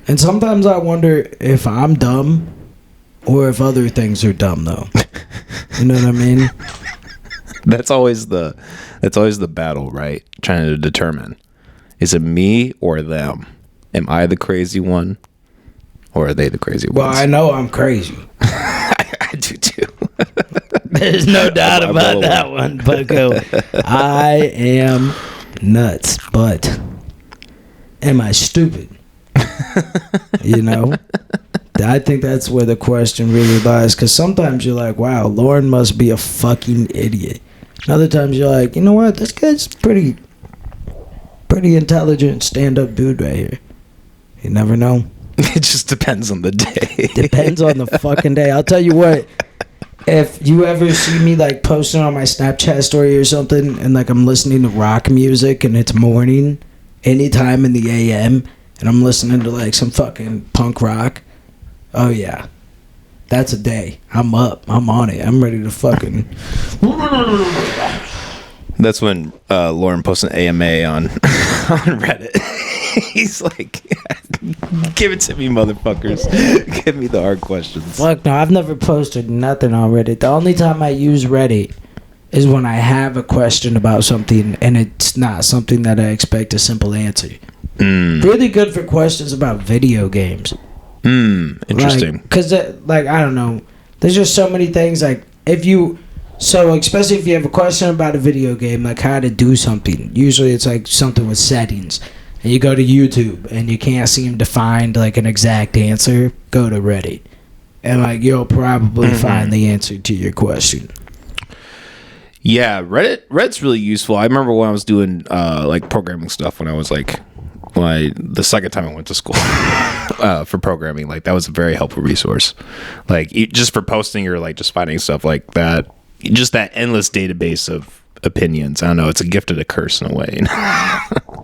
And sometimes I wonder if I'm dumb or if other things are dumb, though. You know what I mean? That's always the battle, right? Trying to determine, is it me or them? Am I the crazy one, or are they the crazy ones? Well, I know I'm crazy. I do too. There's no doubt about that one, Bucko. I am nuts, but am I stupid? You know? I think that's where the question really lies, because sometimes you're like, wow, Loren must be a fucking idiot. And other times you're like, you know what, this guy's pretty intelligent stand-up dude right here. You never know. It just depends on the day. Depends on the fucking day. I'll tell you what, if you ever see me like posting on my Snapchat story or something, and like I'm listening to rock music and it's morning, anytime in the AM, and I'm listening to like some fucking punk rock, oh yeah, that's a day. I'm up. I'm on it. I'm ready to fucking... That's when Loren posts an AMA on Reddit. He's like, give it to me, motherfuckers. Give me the hard questions. Fuck no, I've never posted nothing on Reddit. The only time I use Reddit is when I have a question about something and it's not something that I expect a simple answer. Really good for questions about video games. Interesting. Because, like, I don't know. There's just so many things, like, especially if you have a question about a video game, like how to do something. Usually it's, like, something with settings. And you go to YouTube, and you can't seem to find, like, an exact answer. Go to Reddit. And, like, you'll probably find the answer to your question. Yeah, Reddit's really useful. I remember when I was doing, like, programming stuff when I was, like... the second time I went to school for programming, like that was a very helpful resource, like just for posting or like just finding stuff like that, just that endless database of opinions. I don't know, it's a gift and a curse in a way.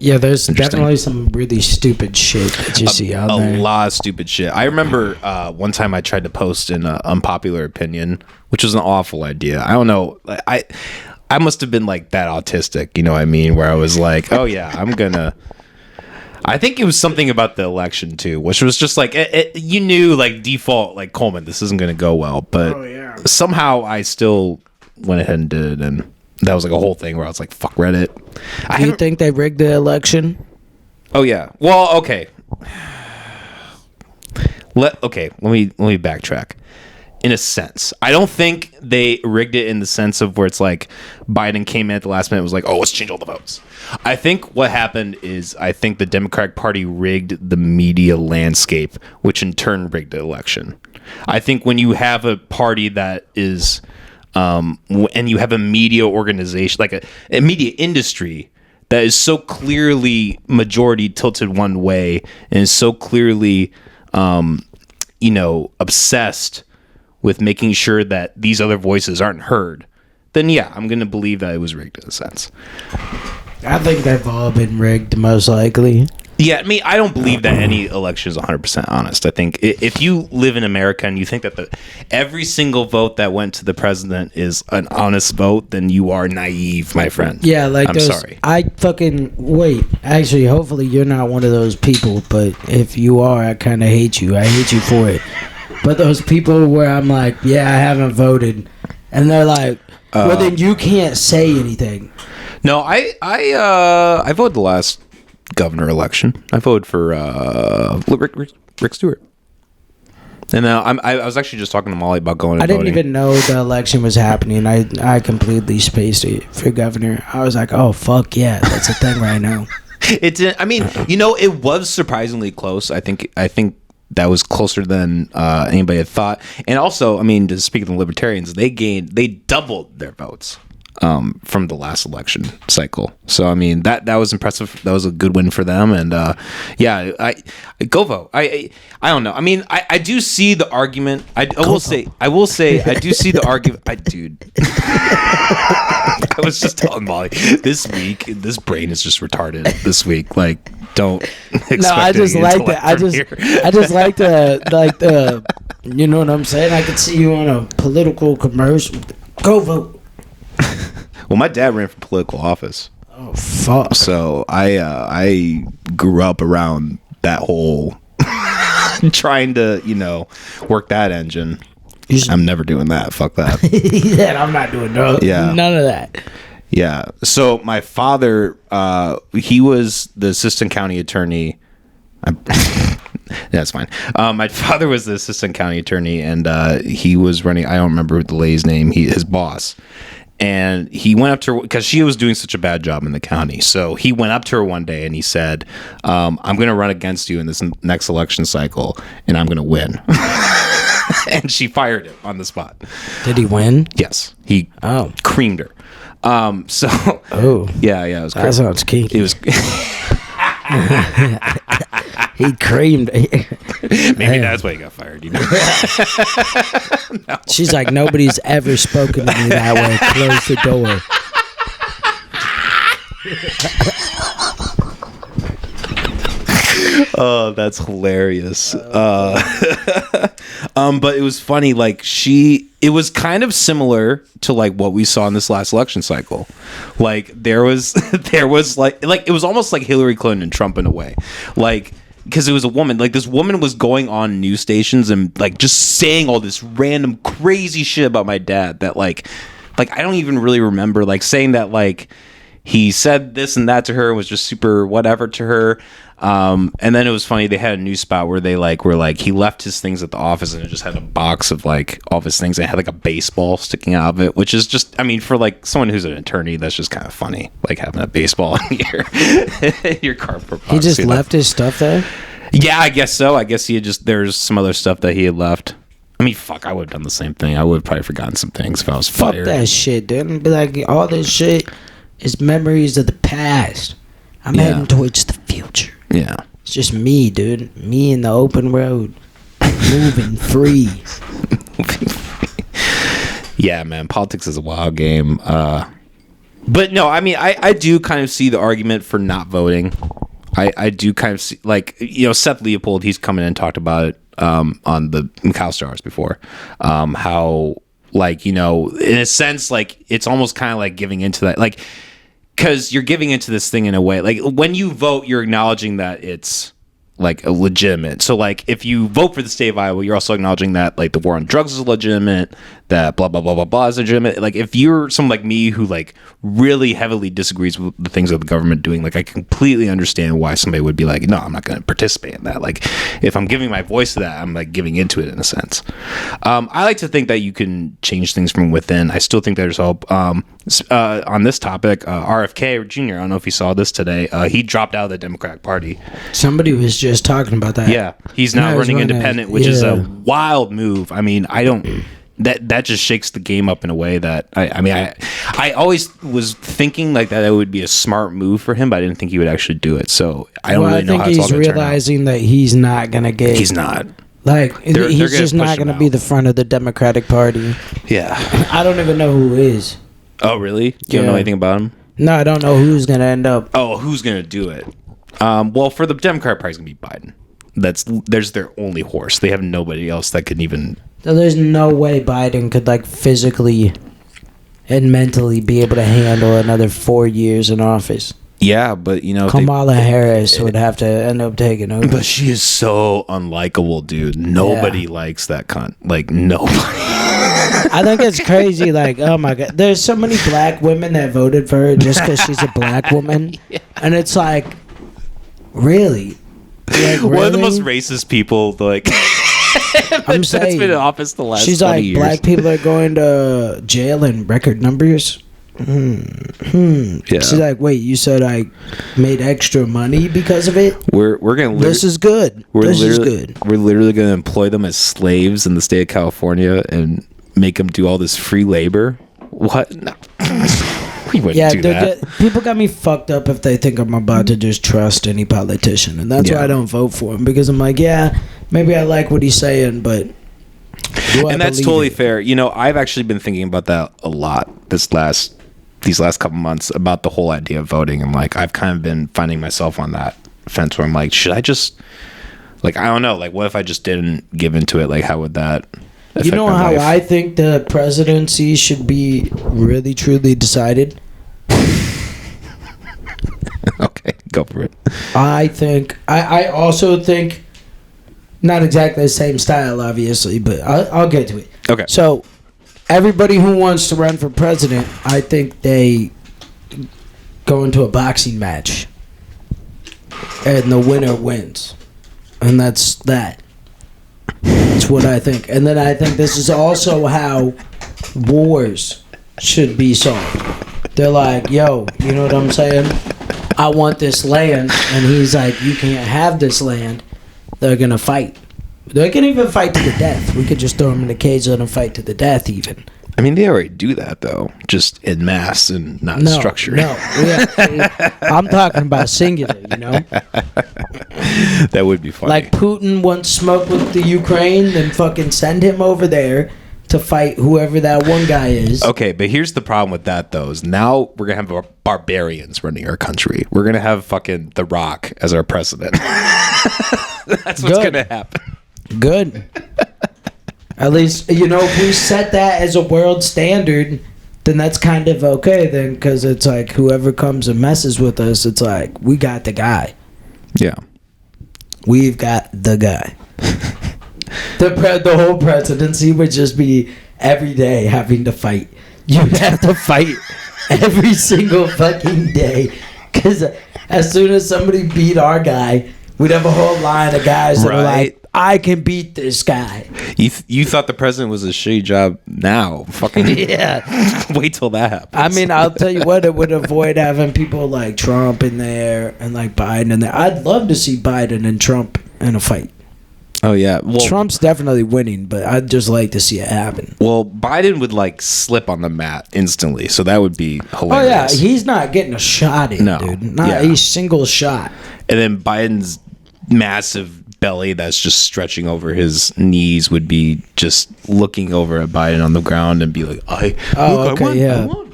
Yeah, there's definitely some really stupid shit that you see out there. A lot of stupid shit. I remember one time I tried to post an unpopular opinion, which was an awful idea. I don't know, I must have been like that autistic, you know what I mean, where I was like, oh yeah, I think it was something about the election too, which was just like you knew, like default, like Coleman, this isn't going to go well, but somehow I still went ahead and did it, and that was like a whole thing where I was like, "Fuck Reddit." Do you think they rigged the election? Oh yeah. Well, okay. Let me backtrack. In a sense, I don't think they rigged it in the sense of where it's like Biden came in at the last minute and was like, oh, let's change all the votes. I think what happened is I think the Democratic Party rigged the media landscape, which in turn rigged the election. I think when you have a party that is, and you have a media organization, like a media industry that is so clearly majority tilted one way and is so clearly, obsessed with making sure that these other voices aren't heard, then yeah, I'm going to believe that it was rigged in a sense. I think they've all been rigged, most likely. Yeah, I mean, I don't believe that any election is 100% honest. I think if you live in America and you think that every single vote that went to the president is an honest vote, then you are naive, my friend. Yeah, like I'm sorry. Wait, actually, hopefully you're not one of those people, but if you are, I kind of hate you. I hate you for it. But those people where I'm like, yeah, I haven't voted, and they're like, well, then you can't say anything. No, I voted the last governor election. I voted for Rick Stewart. And I was actually just talking to Molly about going and voting. I didn't even know the election was happening. I completely spaced it for governor. I was like, oh, fuck yeah, that's a thing right now. It was surprisingly close. I think that was closer than anybody had thought. And also, I mean, to speak of the Libertarians, they doubled their votes from the last election cycle. So, I mean, that was impressive. That was a good win for them. And yeah, I go vote. I don't know. I mean, I do see the argument. I will say I do see the argument. Dude. I was just telling Molly this week, this brain is just retarded this week. Like, don't expect no, I just like that. I just like the you know what I'm saying? I could see you on a political commercial. Go vote. Well, my dad ran for political office. Oh fuck. So I grew up around that whole trying to, work that engine. I'm never doing that. Fuck that. Yeah, I'm not doing none of that. Yeah. So my father, he was the assistant county attorney. That's fine. My father was the assistant county attorney, and he was running. I don't remember the lady's name. His boss, and he went up to her because she was doing such a bad job in the county. So he went up to her one day and he said, "I'm going to run against you in this next election cycle, and I'm going to win." And she fired him on the spot. Did he win? Yes, he creamed her. So yeah, it was crazy. That sounds kinky. It was. He creamed. Maybe that's why he got fired. No. She's like, nobody's ever spoken to me that way. Close the door. Oh, that's hilarious. But it was funny. Like it was kind of similar to like what we saw in this last election cycle. Like there was like it was almost like Hillary Clinton and Trump in a way. Like, because it was a woman. Like this woman was going on news stations and like just saying all this random crazy shit about my dad that like I don't even really remember, like saying that like he said this and that to her, was just super whatever to her. And then it was funny, they had a news spot where they like were like, he left his things at the office and it just had a box of like all of his things. It had like a baseball sticking out of it, which is just, I mean, for like someone who's an attorney, that's just kind of funny, like having a baseball in your cardboard box. He just left his stuff there? Yeah, I guess so. I guess he had just, there's some other stuff that he had left. I mean, fuck, I would have done the same thing. I would have probably forgotten some things if I was fired. Fuck that shit, dude. Be like, all this shit is memories of the past. I'm heading towards the future. Yeah. It's just me, dude. Me in the open road. Moving free. Yeah, man. Politics is a wild game. But no, I mean, I do kind of see the argument for not voting. I do kind of see, like, Seth Leopold, he's come in and talked about it on the McAllister Hours before. How, like, in a sense, like, it's almost kind of like giving into that. Like, because you're giving into this thing in a way, like when you vote, you're acknowledging that it's like a legitimate. So like if you vote for the state of Iowa, you're also acknowledging that like the war on drugs is legitimate, that blah blah blah blah blah is legitimate. Like if you're someone like me who like really heavily disagrees with the things that the government doing, like I completely understand why somebody would be like, no, I'm not going to participate in that. Like if I'm giving my voice to that, I'm like giving into it in a sense. I like to think that you can change things from within. I still think there's hope. On this topic, RFK Jr., I don't know if you saw this today, he dropped out of the Democratic Party. Somebody was just talking about that. Yeah, he's now running independent, which is a wild move. I mean, I don't... That just shakes the game up in a way that I always was thinking like that it would be a smart move for him, but I didn't think he would actually do it. So I don't really know how it's all going to turn out. I think he's realizing that he's not going to get... He's not. Like, he's just not going to be the front of the Democratic Party. Yeah. I don't even know who is. Oh, really? You don't know anything about him? No, I don't know who's going to end up. Oh, who's going to do it? Well, for the Democratic Party, it's going to be Biden. There's their only horse. They have nobody else that can even... So there's no way Biden could like physically and mentally be able to handle another 4 years in office. Yeah, but Kamala Harris would have to end up taking over. But she is so unlikable, dude. Nobody likes that cunt. Like nobody. I think it's crazy. Like, oh my god, there's so many black women that voted for her just because she's a black woman, and it's like, really? Like, one of the most racist people, like. I'm saying, that's been in office the last 20 years. She's like, black people are going to jail in record numbers. Yeah. She's like, wait, you said I made extra money because of it? We're gonna. This is good. This is good. We're literally gonna employ them as slaves in the state of California and make them do all this free labor. What? No. We wouldn't do that. People got me fucked up if they think I'm about to just trust any politician, and that's why I don't vote for him, because I'm like, yeah, maybe I like what he's saying, but and that's totally fair. I've actually been thinking about that a lot these last couple months about the whole idea of voting, and like I've kind of been finding myself on that fence where I'm like, should I just, like, I don't know, like what if I just didn't give into it? Like how would that affect how my life? I think the presidency should be really truly decided? Okay, go for it. I also think Not exactly the same style, obviously, but I'll get to it. Okay. So, everybody who wants to run for president, I think they go into a boxing match, and the winner wins, and that's that. That's what I think. And then I think this is also how wars should be solved. They're like, yo, you know what I'm saying? I want this land, and he's like, you can't have this land. They're gonna fight. They can even fight to the death. We could just throw them in the cage and let them fight to the death even. I mean, they already do that, though, just en masse and not structured. No, I'm talking about singular, you know? That would be funny. Like Putin wants smoke with the Ukraine, then fucking send him over there to fight whoever that one guy is. Okay, but here's the problem with that, though, is now we're going to have barbarians running our country. We're going to have fucking The Rock as our president. That's what's going to happen. Good. At least, you know, if we set that as a world standard, then that's kind of okay then, because it's like whoever comes and messes with us, it's like, we got the guy. Yeah. We've got the guy. The whole presidency would just be every day having to fight. You'd have to fight every single fucking day, because as soon as somebody beat our guy, we'd have a whole line of guys that are like, I can beat this guy. You thought the president was a shitty job now. Fucking yeah. Wait till that happens. I mean, I'll tell you what, it would avoid having people like Trump in there and like Biden in there. I'd love to see Biden and Trump in a fight. Oh, yeah. Well, Trump's definitely winning, but I'd just like to see it happen. Well, Biden would like slip on the mat instantly, so that would be hilarious. Oh, yeah. He's not getting a shot in, dude. Not a single shot. And then Biden's massive belly that's just stretching over his knees would be just looking over at Biden on the ground and be like, I won.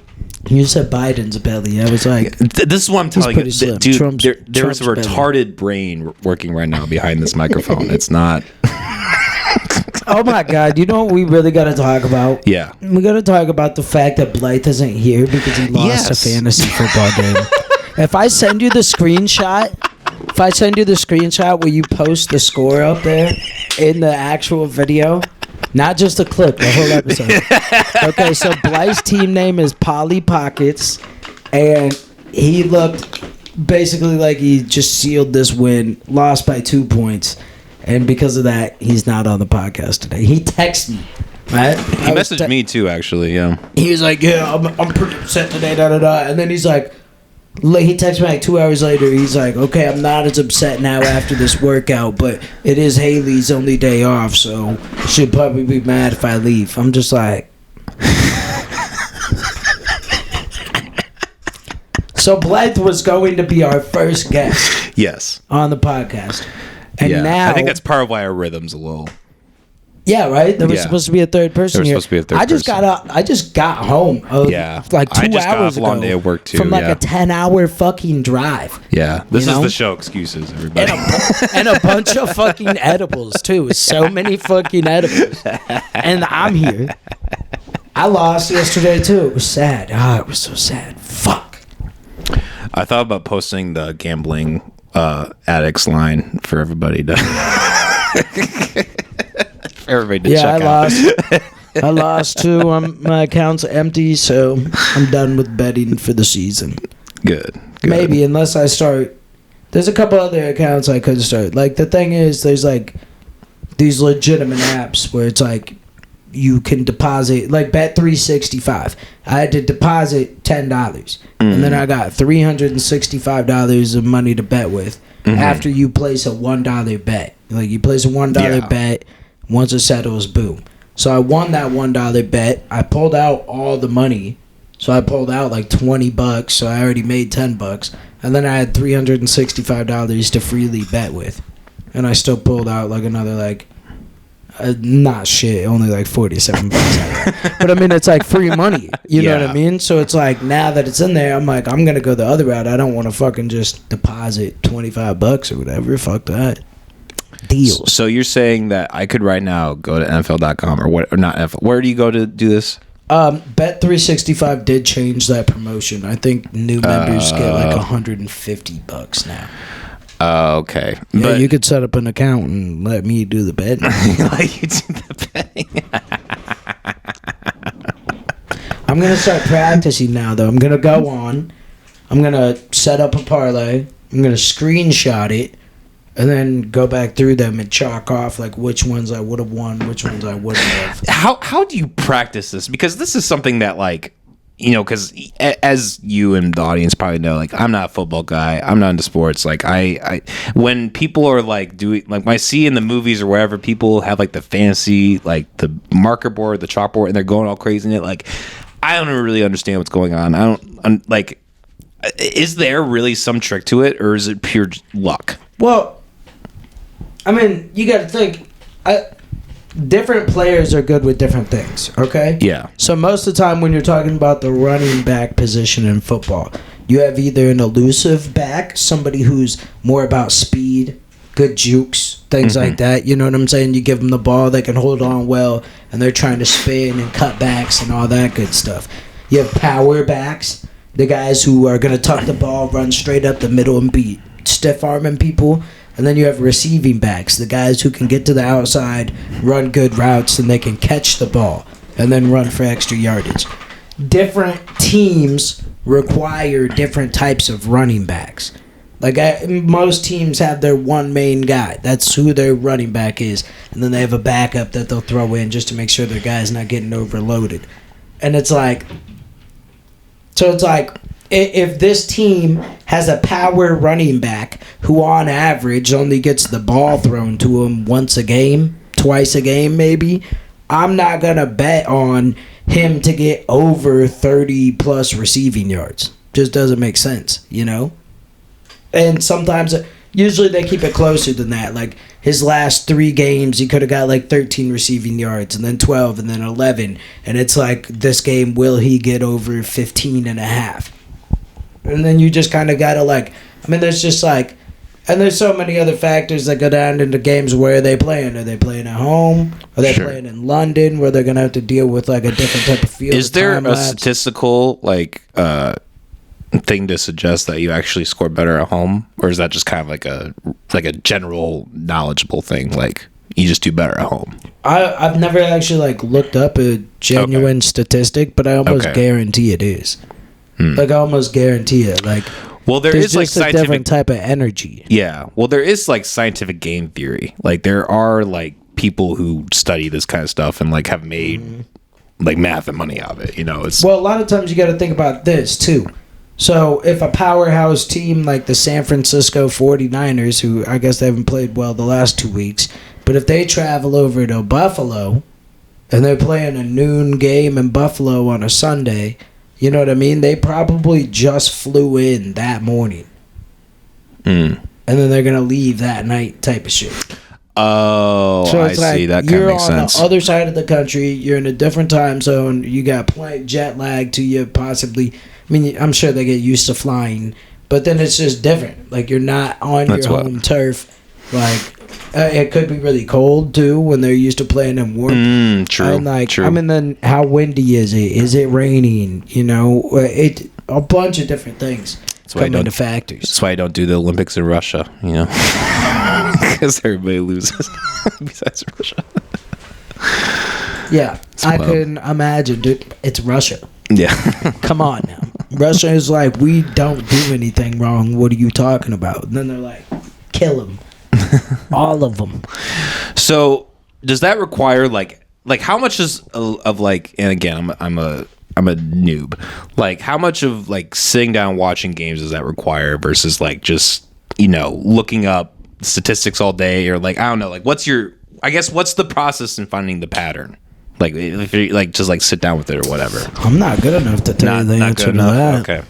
You said Biden's belly. I was like, this is what I'm telling you, dude. Trump's there's a retarded brain working right now behind this microphone. It's not. Oh my God! You know what we really got to talk about? Yeah, we got to talk about the fact that Blythe isn't here because he lost a fantasy football game. If I send you the screenshot. If I send you the screenshot, will you post the score up there in the actual video? Not just a clip, the whole episode. Okay, so Blythe's team name is Polly Pockets, and he looked basically like he just sealed this win, lost by 2 points, and because of that, he's not on the podcast today. He texted me, right? He messaged me too, actually, yeah. He was like, yeah, I'm pretty upset today, da-da-da, and then he's like, he texted me like 2 hours later. He's like, okay, I'm not as upset now after this workout, but it is Haley's only day off, so she'll probably be mad if I leave. I'm just like... So Blythe was going to be our first guest. Yes. On the podcast. And now... I think that's part of why our rhythm's a little... Yeah, right? There was supposed to be a third person here. I just got home like 2 hours ago. Long day at work too. From like a 10-hour fucking drive. Yeah. This is the show excuses, everybody. And a bunch of fucking edibles too. So many fucking edibles. And I'm here. I lost yesterday too. It was sad. Oh, it was so sad. Fuck. I thought about posting the gambling addicts line for everybody to... Everybody to check out. I lost too. My account's empty, so I'm done with betting for the season. Good. Maybe, unless I start. There's a couple other accounts I could start. Like, the thing is, there's like these legitimate apps where it's like you can deposit, like Bet365. I had to deposit $10, and then I got $365 of money to bet with after you place a $1 bet. Like, you place a $1 bet. Once it settles, boom. So I won that $1 bet. I pulled out all the money. So I pulled out like $20. So I already made $10. And then I had $365 to freely bet with. And I still pulled out like another not shit, only like $47. But I mean, it's like free money. You know what I mean? So it's like, now that it's in there, I'm like, I'm going to go the other route. I don't want to fucking just deposit $25 or whatever. Fuck that. Deals. So you're saying that I could right now go to NFL.com or not NFL. Where do you go to do this? Bet365 did change that promotion. I think new members get like $150 now. Okay. Yeah, But you could set up an account and let me do the betting. like you do the betting. I'm gonna start practicing now, though. I'm gonna go on. I'm gonna set up a parlay. I'm gonna screenshot it, and then go back through them and chalk off like which ones I would have won, which ones I wouldn't have. How do you practice this? Because this is something that like. Because as you and the audience probably know, like I'm not a football guy. I'm not into sports. Like I when people are like doing like when I see in the movies or wherever people have like the fantasy like the marker board, the chalkboard, and they're going all crazy in it. Like I don't really understand what's going on. I'm like, is there really some trick to it, or is it pure luck? Well, I mean, you got to think. Different players are good with different things, okay? Yeah. So most of the time when you're talking about the running back position in football, you have either an elusive back, somebody who's more about speed, good jukes, things like that. You know what I'm saying? You give them the ball, they can hold on well, and they're trying to spin and cut backs and all that good stuff. You have power backs, the guys who are going to tuck the ball, run straight up the middle and be stiff-arming people. And then you have receiving backs, the guys who can get to the outside, run good routes, and they can catch the ball and then run for extra yardage. Different teams require different types of running backs. Like most teams have their one main guy. That's who their running back is. And then they have a backup that they'll throw in just to make sure their guy's not getting overloaded. And it's like... So it's like... If this team has a power running back who on average only gets the ball thrown to him once a game, twice a game maybe, I'm not going to bet on him to get over 30 plus receiving yards. Just doesn't make sense, you know? And sometimes, usually they keep it closer than that. Like his last 3 games, he could have got like 13 receiving yards and then 12 and then 11. And it's like, this game, will he get over 15 and a half? And then you just kind of got to like, I mean, there's just like, and there's so many other factors that go down into games. Where are they playing? Are they playing at home? Are they playing in London where they're going to have to deal with like a different type of field? Is there a statistical like thing to suggest that you actually score better at home? Or is that just kind of like a general knowledgeable thing? Like you just do better at home? I've never actually like looked up a genuine statistic, but I almost guarantee it is. Like I almost guarantee it. Like, well, there is like a different type of energy. Yeah, well, there is like scientific game theory. Like there are like people who study this kind of stuff and like have made like math and money out of it. You know, it's well, a lot of times you got to think about this too. So if a powerhouse team like the San Francisco 49ers, who I guess they haven't played well the last 2 weeks, but if they travel over to Buffalo and they're playing a noon game in Buffalo on a Sunday. You know what I mean? They probably just flew in that morning. And then they're going to leave that night type of shit. Oh, so I see. That kind of makes sense. You're on the other side of the country. You're in a different time zone. You got jet lag to you possibly. I mean, I'm sure they get used to flying. But then it's just different. Like, you're not on your home turf. Like, it could be really cold, too, when they're used to playing in warm. True, and like, true. I mean, then how windy is it? Is it raining? You know, a bunch of different things come into factors. That's why I don't do the Olympics in Russia, you know, because everybody loses besides Russia. Yeah, I couldn't imagine, dude. It's Russia. Yeah. Come on now. Russia is like, we don't do anything wrong. What are you talking about? And then they're like, kill them. All of them. So does that require like how much is of like, and again I'm a noob, like how much of like sitting down watching games does that require versus like just, you know, looking up statistics all day, or like I don't know, like what's the process in finding the pattern? Like if you like just like sit down with it or whatever. I'm not good enough to tell you the answer to that. Okay.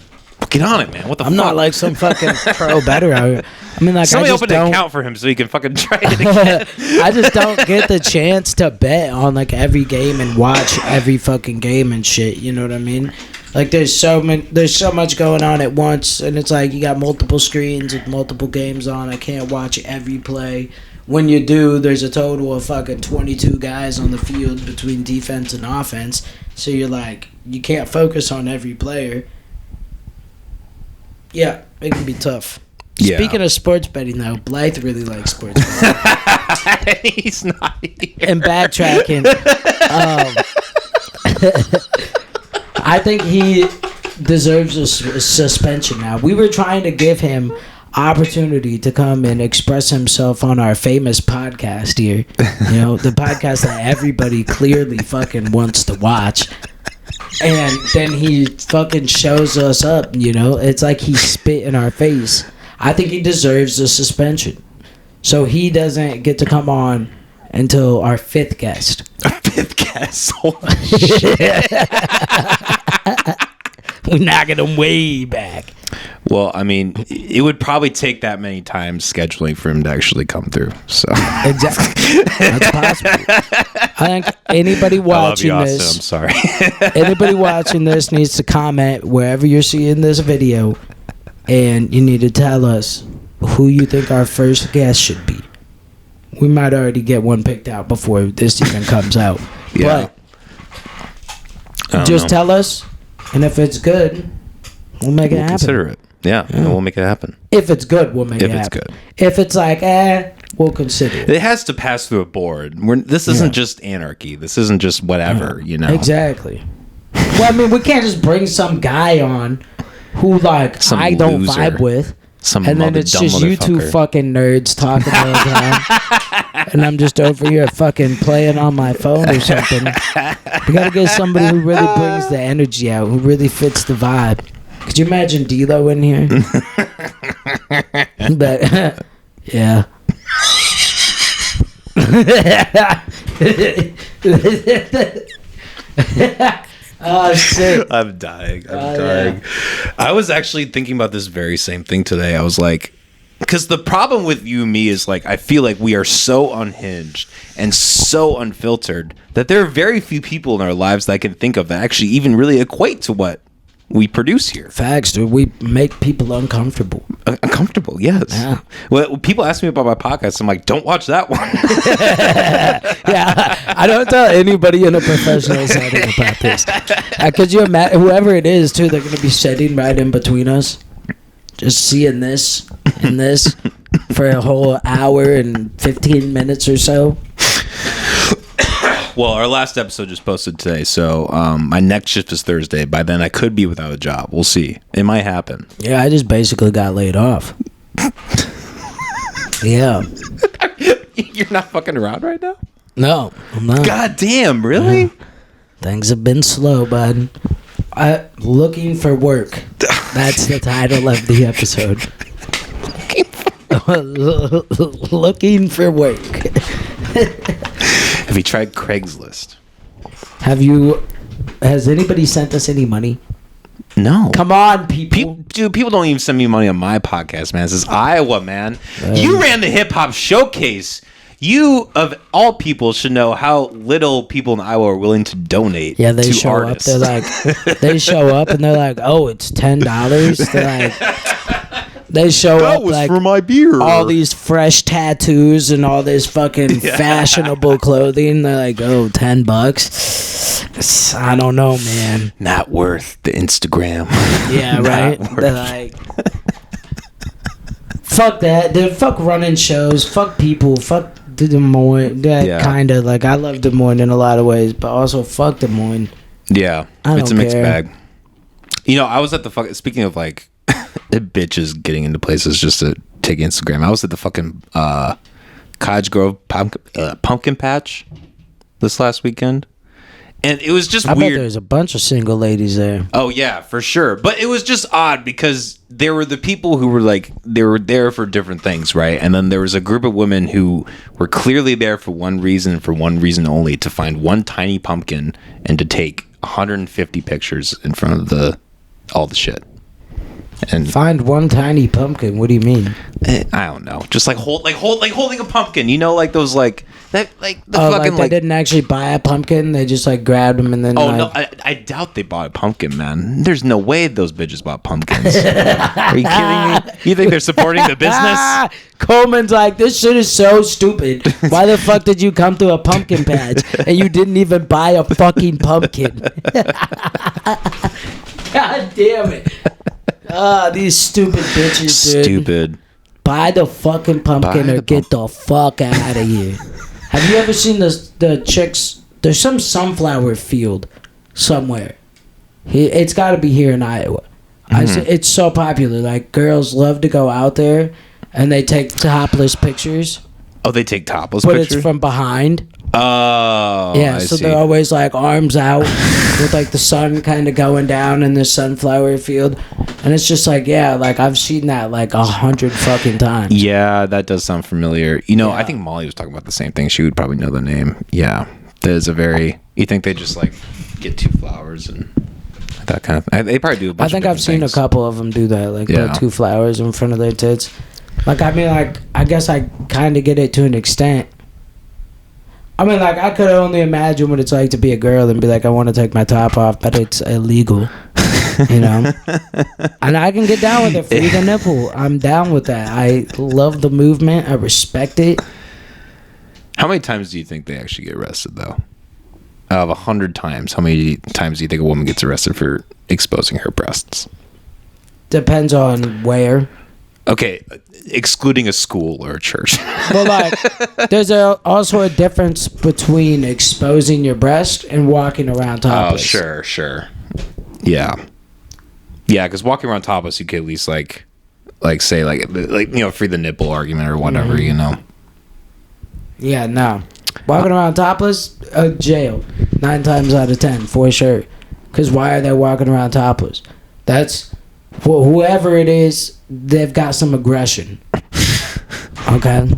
Get on it, man. What the fuck? I'm not like some fucking pro better out here. I mean, like, somebody open an account for him so he can fucking try it again. I just don't get the chance to bet on like every game and watch every fucking game and shit. You know what I mean? Like, there's so much going on at once, and it's like you got multiple screens with multiple games on. I can't watch every play. When you do, there's a total of fucking 22 guys on the field between defense and offense. So you're like, you can't focus on every player. Yeah, it can be tough. Yeah. Speaking of sports betting, though, Blythe really likes sports betting. He's not here. And backtracking, I think he deserves a suspension now. We were trying to give him opportunity to come and express himself on our famous podcast here. You know, the podcast that everybody clearly fucking wants to watch. And then he fucking shows us up, you know? It's like he spit in our face. I think he deserves a suspension. So he doesn't get to come on until our fifth guest. A fifth guest? Holy shit. We're knocking him way back. Well, I mean, it would probably take that many times scheduling for him to actually come through. So Exactly. That's possible. I think anybody watching I love you, this, Austin. I'm sorry. anybody watching this needs to comment wherever you're seeing this video, and you need to tell us who you think our first guest should be. We might already get one picked out before this even comes out. Yeah. But just tell us, and if it's good, we'll make it happen. Consider it. Yeah, and we'll make it happen. If it's good, we'll make it happen. If it's good. If it's like, we'll consider it. It has to pass through a board. This isn't just anarchy. This isn't just whatever, you know? Exactly. Well, I mean, we can't just bring some guy on who, like, I don't vibe with. And then it's just you two fucking nerds talking all the time. And I'm just over here fucking playing on my phone or something. We gotta get somebody who really brings the energy out, who really fits the vibe. Could you imagine D-Lo in here? But, yeah. Oh, shit. I'm dying. Yeah. I was actually thinking about this very same thing today. I was like, because the problem with you and me is, like, I feel like we are so unhinged and so unfiltered that there are very few people in our lives that I can think of that actually even really equate to what we produce here. Facts, dude. We make people uncomfortable. Uncomfortable, yes. Yeah. Well, people ask me about my podcast. I'm like, don't watch that one. Yeah, I don't tell anybody in a professional setting about this. Could you imagine, whoever it is, too, they're going to be sitting right in between us, just seeing this and this for a whole hour and 15 minutes or so. Well, our last episode just posted today, so my next shift is Thursday. By then, I could be without a job. We'll see. It might happen. Yeah, I just basically got laid off. Yeah. You're not fucking around right now? No, I'm not. God damn, really? Yeah. Things have been slow, bud. Looking for work. That's the title of the episode. Looking for work. Have you tried Craigslist? Has anybody sent us any money? No. Come on, people. Dude, people don't even send me money on my podcast, man. This is Iowa, man. You ran the hip hop showcase. You, of all people, should know how little people in Iowa are willing to donate. Yeah, they to show artists. up. They're like, they show up and they're like, oh, it's $10. They're like, they show that up was like for my beer. All these fresh tattoos and all this fucking fashionable clothing. They're like, oh, $10. I don't know, man. Not worth the Instagram. Yeah, right. They're like, fuck that. Dude, fuck running shows. Fuck people. Fuck Des Moines. Kind of like, I love Des Moines in a lot of ways, but also fuck Des Moines. Yeah, it's a mixed bag. You know, I was at the speaking of like bitches getting into places just to take Instagram. I was at the fucking Cottage Grove pumpkin patch this last weekend. And it was just weird. I bet there's a bunch of single ladies there. Oh, yeah, for sure. But it was just odd because there were the people who were like, they were there for different things, right? And then there was a group of women who were clearly there for one reason only, to find one tiny pumpkin and to take 150 pictures in front of all the shit. And find one tiny pumpkin. What do you mean? I don't know. Just like holding a pumpkin. You know, like those like that like the fucking like they didn't actually buy a pumpkin. They just like grabbed them and then. Oh no! I doubt they bought a pumpkin, man. There's no way those bitches bought pumpkins. Are you kidding me? You think they're supporting the business? Coleman's like, this shit is so stupid. Why the fuck did you come to a pumpkin patch and you didn't even buy a fucking pumpkin? God damn it. These stupid bitches, dude. Stupid. buy the fucking pumpkin or get the fuck out of here. Have you ever seen the chicks? There's some sunflower field somewhere. It's got to be here in Iowa. It's so popular. Like, girls love to go out there and they take topless pictures. Oh, they take topless but pictures? But it's from behind. Oh, yeah. I So see. they're always like arms out with like the sun kind of going down in the sunflower field, and it's just like, yeah, like I've seen that like 100 fucking times. Yeah, that does sound familiar. You know, I think Molly was talking about the same thing. She would probably know the name. Yeah, there's a very. You think they just like get 2 flowers and that kind of thing? They probably do. I think I've seen a couple of them do that, like put 2 flowers in front of their tits. Like, I mean, like, I guess I kind of get it to an extent. I mean, like, I could only imagine what it's like to be a girl and be like, I want to take my top off, but it's illegal, you know? And I can get down with it. Free the nipple. I'm down with that. I love the movement. I respect it. How many times do you think they actually get arrested, though? Out of 100 times, how many times do you think a woman gets arrested for exposing her breasts? Depends on where. Okay, excluding a school or a church. Well, like, there's also a difference between exposing your breast and walking around topless. Oh, sure. Yeah. Yeah, because walking around topless, you could at least, like say, like you know, free the nipple argument or whatever, you know? Yeah, no. Walking around topless, jail. 9 times out of 10, for sure. Because why are they walking around topless? That's... For whoever it is, they've got some aggression. Okay?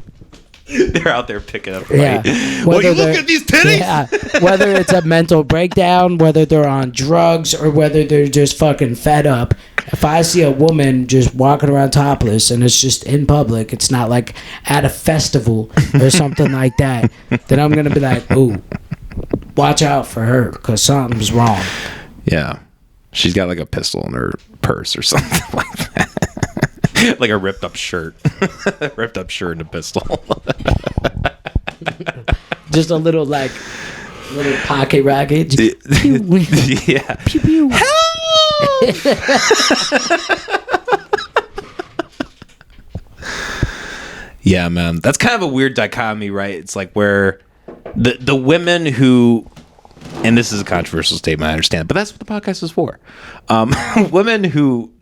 They're out there picking up, right? Yeah. Well, you look at these titties? Yeah. Whether it's a mental breakdown, whether they're on drugs, or whether they're just fucking fed up. If I see a woman just walking around topless and it's just in public, it's not like at a festival or something like that, then I'm going to be like, ooh, watch out for her because something's wrong. Yeah. She's got like a pistol in her purse or something like that. Like a ripped up shirt. Ripped up shirt and a pistol. Just a little pocket rocket. Yeah. Pew pew. Help! Yeah, man. That's kind of a weird dichotomy, right? It's like where the women who, and this is a controversial statement, I understand, but that's what the podcast is for. Women who,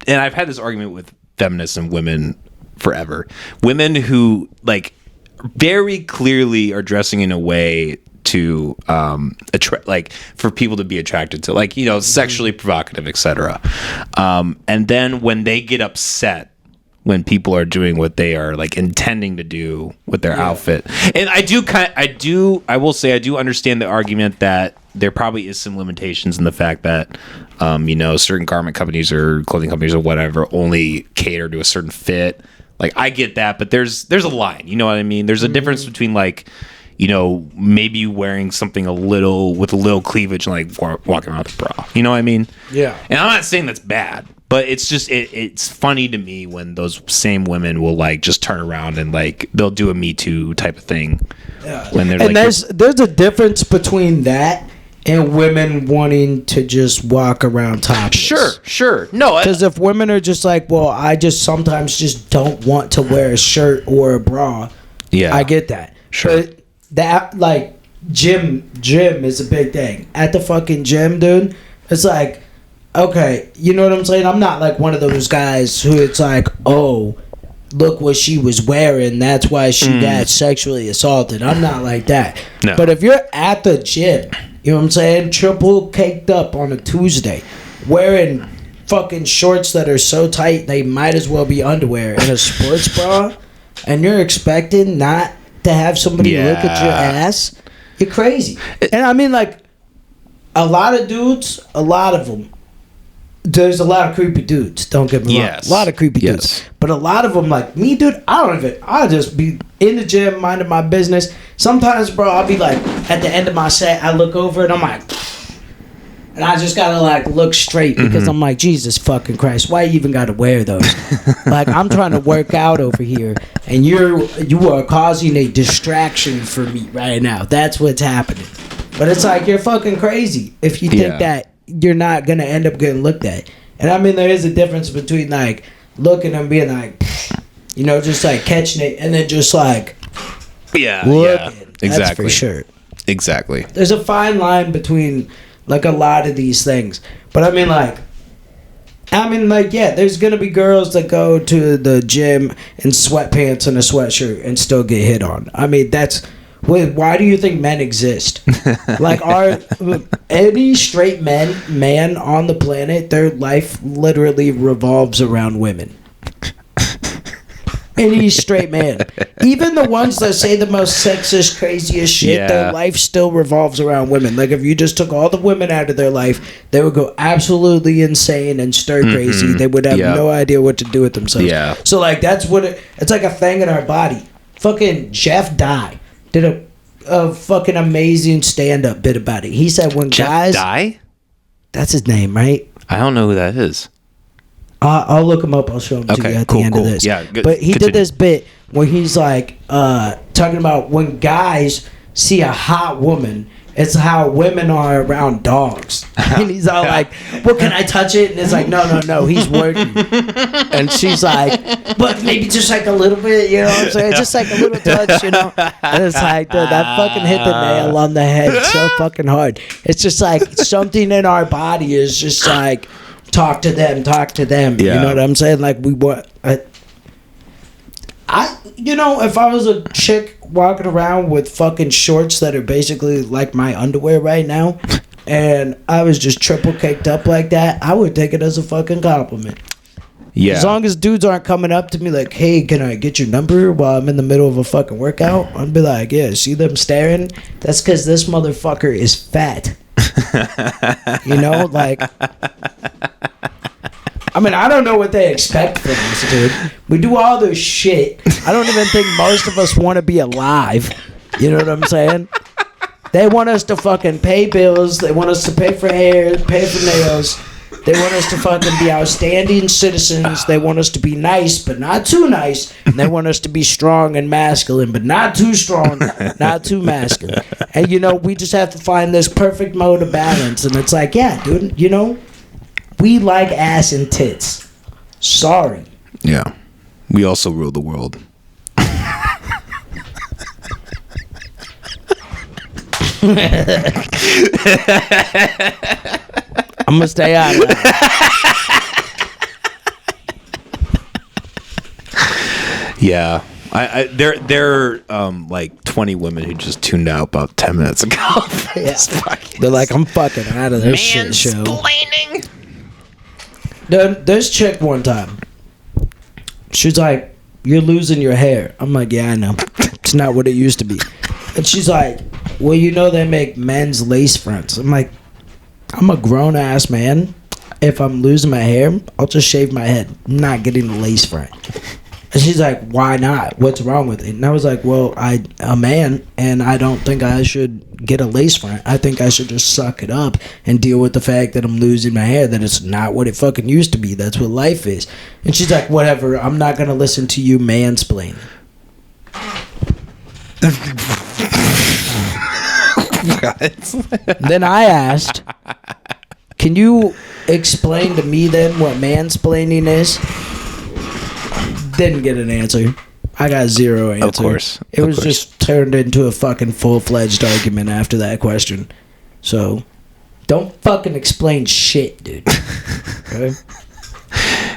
and I've had this argument with feminists and women forever. Women who like very clearly are dressing in a way to attract, like for people to be attracted to, like, you know, sexually provocative, etc. And then when they get upset when people are doing what they are like intending to do with their outfit. And I will say I do understand the argument that there probably is some limitations in the fact that you know, certain garment companies or clothing companies or whatever only cater to a certain fit. Like, I get that, but there's a line, you know what I mean? There's a difference between, like, you know, maybe wearing something with a little cleavage and like walking around with a bra. You know what I mean? Yeah. And I'm not saying that's bad, but it's just it's funny to me when those same women will like just turn around and like they'll do a Me Too type of thing. Yeah. When they're and like, there's a difference between that and women wanting to just walk around topless. Sure. No, because if women are just like, well, I just sometimes just don't want to wear a shirt or a bra. Yeah, I get that. Sure. But that, like, gym is a big thing. At the fucking gym, dude, it's like, okay, you know what I'm saying? I'm not like one of those guys who it's like, oh, look what she was wearing, that's why she got sexually assaulted. I'm not like that. No. But if you're at the gym, you know what I'm saying, triple caked up on a Tuesday, wearing fucking shorts that are so tight they might as well be underwear and a sports bra, and you're expecting not to have somebody look at your ass, you're crazy. And I mean, like, a lot of them, there's a lot of creepy dudes, don't get me wrong. A lot of creepy dudes. But a lot of them, like me, dude, I'll just be in the gym, minding my business. Sometimes, bro, I'll be like, at the end of my set, I look over and I'm like, and I just gotta like look straight because I'm like, Jesus fucking Christ, why you even gotta wear those? Like, I'm trying to work out over here and you are causing a distraction for me right now. That's what's happening. But it's like, you're fucking crazy if you think that you're not gonna end up getting looked at. And I mean, there is a difference between like looking and being like, You know, just like catching it and then just like yeah, looking. exactly, That's for sure. Exactly. There's a fine line between like a lot of these things, but I mean, yeah, there's gonna be girls that go to the gym in sweatpants and a sweatshirt and still get hit on. I mean, why do you think men exist? Like, are any straight man on the planet, their life literally revolves around women? Any straight man, even the ones that say the most sexist, craziest shit, their life still revolves around women. Like, if you just took all the women out of their life, they would go absolutely insane and stir crazy. They would have no idea what to do with themselves. Yeah. So like, that's what it's like, a thing in our body. Fucking Jeff Dye did a fucking amazing stand-up bit about it. He said when guys Dye? That's his name, right? I don't know who that is. I'll look him up. I'll show him to you at the end of this. Yeah, good. But he did this bit where he's like talking about when guys see a hot woman, it's how women are around dogs. And he's all like, well, can I touch it? And it's like, no, he's working. And she's like, but maybe just like a little bit, you know what I'm saying? Just like a little touch, you know? And it's like, dude, that fucking hit the nail on the head so fucking hard. It's just like something in our body is just like, talk to them. Yeah. You know what I'm saying? Like, you know, if I was a chick walking around with fucking shorts that are basically like my underwear right now, and I was just triple caked up like that, I would take it as a fucking compliment. Yeah. As long as dudes aren't coming up to me like, hey, can I get your number while I'm in the middle of a fucking workout? I'd be like, yeah, see them staring? That's because this motherfucker is fat. You know, like, I mean, I don't know what they expect from us, dude. We do all this shit. I don't even think most of us want to be alive. You know what I'm saying? They want us to fucking pay bills. They want us to pay for hair, pay for nails. They want us to fucking be outstanding citizens. They want us to be nice, but not too nice. And they want us to be strong and masculine, but not too strong, not too masculine. And, you know, we just have to find this perfect mode of balance. And it's like, yeah, dude, you know, we like ass and tits. Sorry. Yeah. We also rule the world. I'm gonna stay out of that. Yeah, there are like 20 women who just tuned out about 10 minutes ago. Yeah. They're like, I'm fucking out of this shit show. Mansplaining. There's chick one time. She's like, you're losing your hair. I'm like, yeah, I know. It's not what it used to be. And she's like, well, you know they make men's lace fronts. I'm like, I'm a grown-ass man. If I'm losing my hair, I'll just shave my head. I'm not getting a lace front. And she's like, why not? What's wrong with it? And I was like, well, I'm a man, and I don't think I should get a lace front. I think I should just suck it up and deal with the fact that I'm losing my hair, that it's not what it fucking used to be. That's what life is. And she's like, whatever. I'm not going to listen to you mansplain. Then I asked, can you explain to me then what mansplaining is? Didn't get an answer. I got zero answer. Of course. It was just turned into a fucking full-fledged argument after that question. So, don't fucking explain shit, dude. Okay?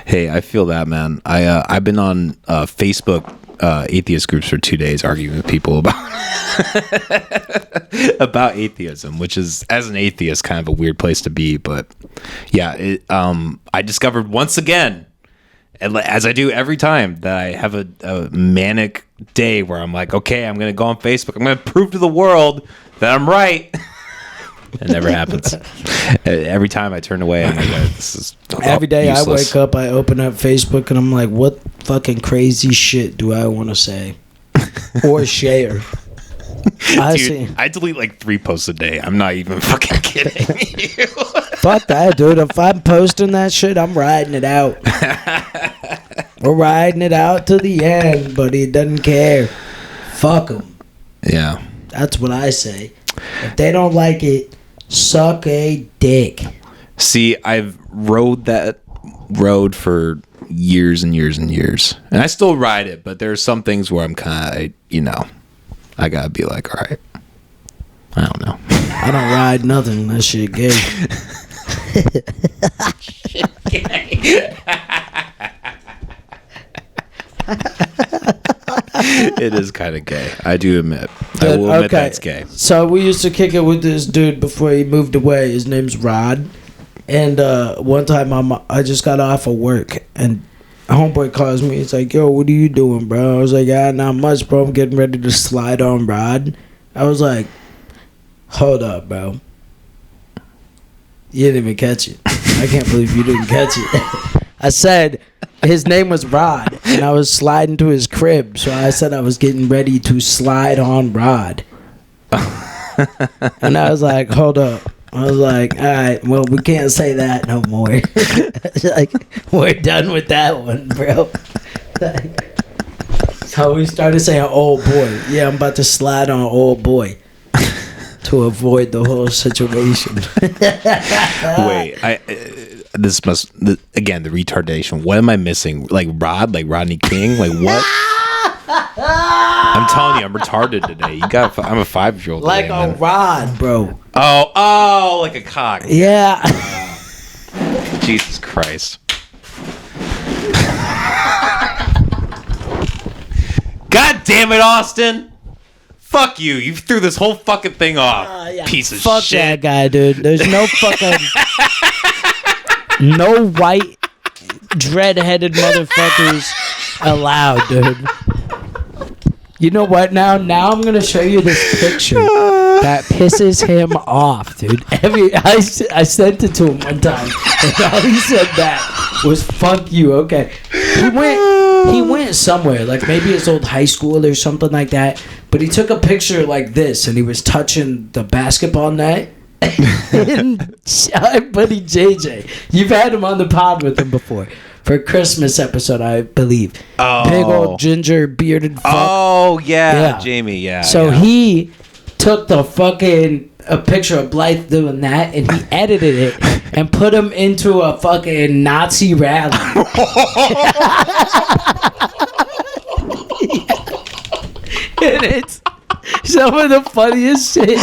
Hey, I feel that, man. I've been on Facebook atheist groups for 2 days arguing with people about atheism, which is, as an atheist, kind of a weird place to be. But yeah, I discovered once again, as I do every time, that I have a manic day where I'm like, okay, I'm going to go on Facebook. I'm going to prove to the world that I'm right. It never happens. Every time I turn away, I'm like, this is every day useless. I wake up, I open up Facebook, and I'm like, what fucking crazy shit do I want to say or share? I delete like 3 posts a day. I'm not even fucking kidding you. Fuck that, dude. If I'm posting that shit, I'm riding it out. We're riding it out to the end, but he doesn't care. Fuck them. Yeah. That's what I say. If they don't like it, suck a dick. See, I've rode that road for years and years and years. And I still ride it, but there's some things where I'm kind of, I gotta be like, all right. I don't know. I don't ride nothing. That shit gay. Shit gay. It is kind of gay. I do admit. I will admit that's gay. So we used to kick it with this dude before he moved away. His name's Rod. And one time I just got off of work and a homeboy calls me. He's like, yo, what are you doing, bro? I was like, not much, bro. I'm getting ready to slide on Rod. I was like, hold up, bro. You didn't even catch it. I can't believe you didn't catch it. I said his name was Rod, and I was sliding to his crib. So I said I was getting ready to slide on Rod. And I was like, hold up. I was like, all right, well, we can't say that no more. Like, we're done with that one, bro. Like, so we started saying, old boy. Yeah, I'm about to slide on old boy to avoid the whole situation. Wait, this must, again, the retardation. What am I missing? Like Rod? Like Rodney King? Like what? I'm telling you, I'm retarded today. I'm a 5-year-old. Like today, a rod, bro. Oh, like a cock. Yeah. Jesus Christ. God damn it, Austin. Fuck you. You threw this whole fucking thing off. Yeah. Piece of Fuck shit. Fuck that guy, dude. There's no fucking... no white, dread-headed motherfuckers allowed, dude. You know what? Now I'm gonna show you this picture that pisses him off, dude. I sent it to him one time, and all he said back was "fuck you." Okay, he went somewhere, like maybe his old high school or something like that. But he took a picture like this, and he was touching the basketball net. And our buddy JJ, you've had him on the pod with him before. For a Christmas episode, I believe. Oh. Big old ginger bearded fuck. Oh, yeah. Jamie, yeah. So he took a picture of Blythe doing that, and he edited it and put him into a fucking Nazi rally. And it's some of the funniest shit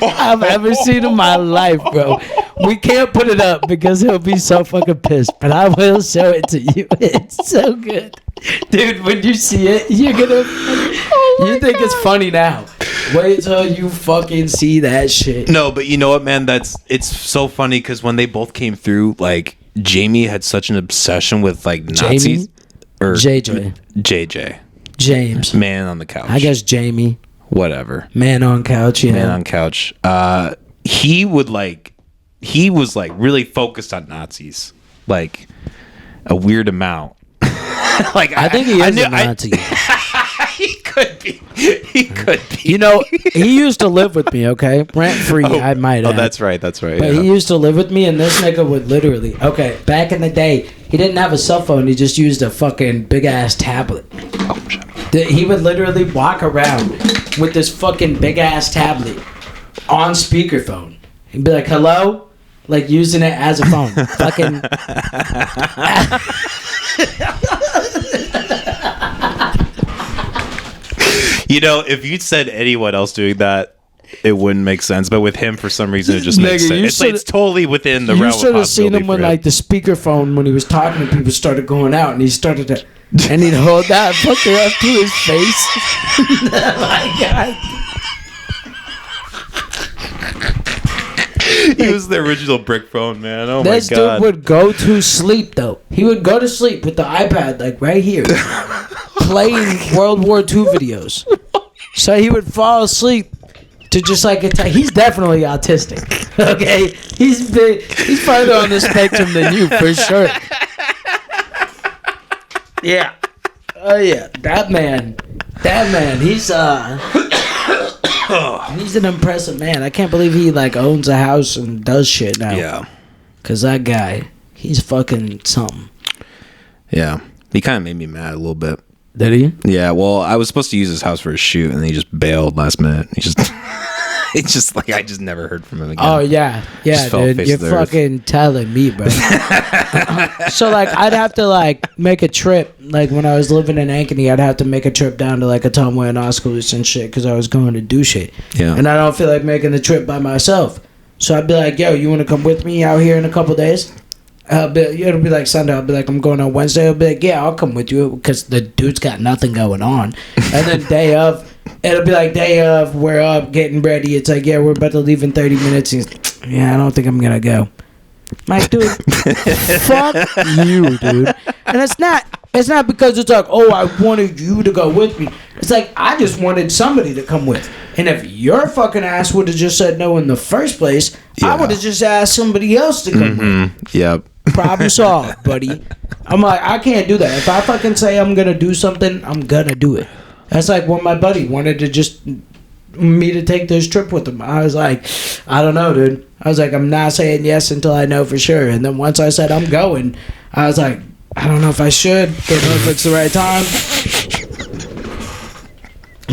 I've ever seen in my life, bro. We can't put it up because he'll be so fucking pissed, but I will show it to you. It's so good. Dude, when you see it, you're gonna... you think it's funny now. Wait till you fucking see that shit. No, but you know what, man? It's so funny because when they both came through, like, Jamie had such an obsession with, like, Nazis. Jamie? Or JJ. James. Man on the couch. I guess Jamie. Whatever. Man on couch, yeah. Man on couch. He was like really focused on Nazis, like a weird amount. Like I think he is a Nazi. He could be. You know, he used to live with me. Okay, rent free. I might add. Oh, that's right. But he used to live with me, and this nigga would literally. Okay, back in the day, he didn't have a cell phone. He just used a fucking big ass tablet. Oh, shut up. He would literally walk around with this fucking big ass tablet on speakerphone. He'd be like, "Hello," like using it as a phone. Fucking. You know, if you said anyone else doing that, it wouldn't make sense. But with him, for some reason, it just makes sense. It's totally within the realm of possibility. You should have seen him when, like, the speakerphone, when he was talking to people, started going out, and he started to... And he'd hold that fucker up to his face. Oh, my God. He was the original brick phone, man. Oh, my God. This dude would go to sleep, though. He would go to sleep with the iPad, like, right here, playing World War II videos. So he would fall asleep to just, like, he's definitely autistic, okay? He's farther on the spectrum than you, for sure. Yeah. Oh, yeah. That man, he's an impressive man. I can't believe he, like, owns a house and does shit now. Yeah. Because that guy, he's fucking something. Yeah. He kind of made me mad a little bit. Did he? Yeah, well, I was supposed to use his house for a shoot, and he just bailed last minute. It's just like I just never heard from him again. Oh yeah, dude, you're fucking telling me, bro. So like, I'd have to like make a trip. Like when I was living in Ankeny, I'd have to make a trip down to like Ottumwa and Oskaloosa and shit because I was going to do shit. Yeah. And I don't feel like making the trip by myself. So I'd be like, yo, you want to come with me out here in a couple days? It'll be like Sunday. I'll be like, I'm going on Wednesday. I'll be like, yeah, I'll come with you because the dude's got nothing going on. And then day of, it'll be like day of, we're up, getting ready. It's like, yeah, we're about to leave in 30 minutes. Yeah, I don't think I'm going to go. I'm like, dude, fuck you, dude. And it's not because it's like, oh, I wanted you to go with me. It's like, I just wanted somebody to come with. And if your fucking ass would have just said no in the first place, I would have just asked somebody else to come with. Yep. Problem solved, buddy. I'm like, I can't do that. If I fucking say I'm going to do something, I'm going to do it. That's like when my buddy wanted to just me to take this trip with him. I was like, I don't know, dude. I was like, I'm not saying yes until I know for sure. And then once I said I'm going, I was like, I don't know if I should. Don't know if it's the right time.